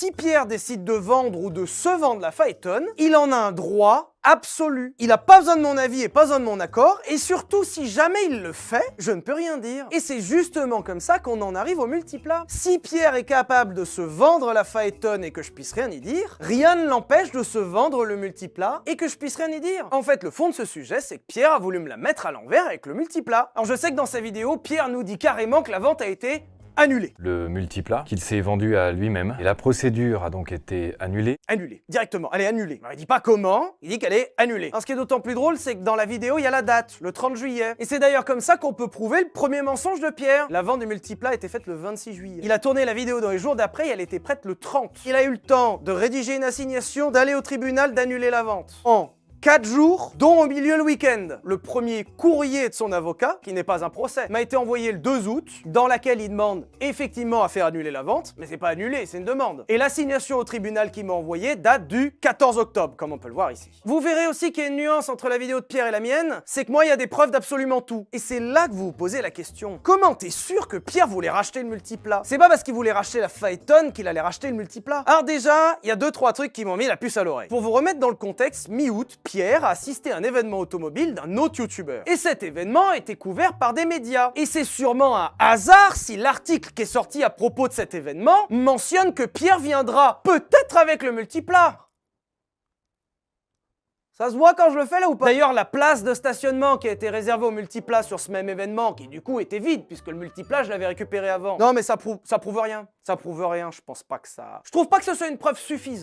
Si Pierre décide de vendre ou de se vendre la Phaeton, il en a un droit absolu. Il n'a pas besoin de mon avis et pas besoin de mon accord, et surtout, si jamais il le fait, je ne peux rien dire. Et c'est justement comme ça qu'on en arrive au multiplat. Si Pierre est capable de se vendre la Phaeton et que je puisse rien y dire, rien ne l'empêche de se vendre le multiplat et que je puisse rien y dire. En fait, le fond de ce sujet, c'est que Pierre a voulu me la mettre à l'envers avec le multiplat. Alors je sais que dans sa vidéo, Pierre nous dit carrément que la vente a été annulé. Le multiplat, qu'il s'est vendu à lui-même. Et la procédure a donc été annulée. Annulée, directement, elle est annulée. Alors, il dit pas comment, il dit qu'elle est annulée. Alors, ce qui est d'autant plus drôle, c'est que dans la vidéo, il y a la date, le 30 juillet. Et c'est d'ailleurs comme ça qu'on peut prouver le premier mensonge de Pierre. La vente du multiplat a été faite le 26 juillet. Il a tourné la vidéo dans les jours d'après et elle était prête le 30. Il a eu le temps de rédiger une assignation, d'aller au tribunal, d'annuler la vente. En 4 jours, dont au milieu le week-end. Le premier courrier de son avocat, qui n'est pas un procès, m'a été envoyé le 2 août, dans laquelle il demande effectivement à faire annuler la vente, mais c'est pas annulé, c'est une demande. Et l'assignation au tribunal qu'il m'a envoyée date du 14 octobre, comme on peut le voir ici. Vous verrez aussi qu'il y a une nuance entre la vidéo de Pierre et la mienne, c'est que moi il y a des preuves d'absolument tout. Et c'est là que vous vous posez la question. Comment t'es sûr que Pierre voulait racheter le multiplat? C'est pas parce qu'il voulait racheter la Phaeton qu'il allait racheter le multiplat. Alors déjà, il y a 2-3 trucs qui m'ont mis la puce à l'oreille. Pour vous remettre dans le contexte, mi-août, Pierre a assisté à un événement automobile d'un autre youtubeur. Et cet événement a été couvert par des médias. Et c'est sûrement un hasard si l'article qui est sorti à propos de cet événement mentionne que Pierre viendra peut-être avec le multiplat. Ça se voit quand je le fais là ou pas? D'ailleurs, la place de stationnement qui a été réservée au multiplat sur ce même événement, qui du coup était vide, puisque le multiplat, je l'avais récupéré avant. Non mais ça prouve rien. Ça prouve rien, je pense pas que ça... Je trouve pas que ce soit une preuve suffisante.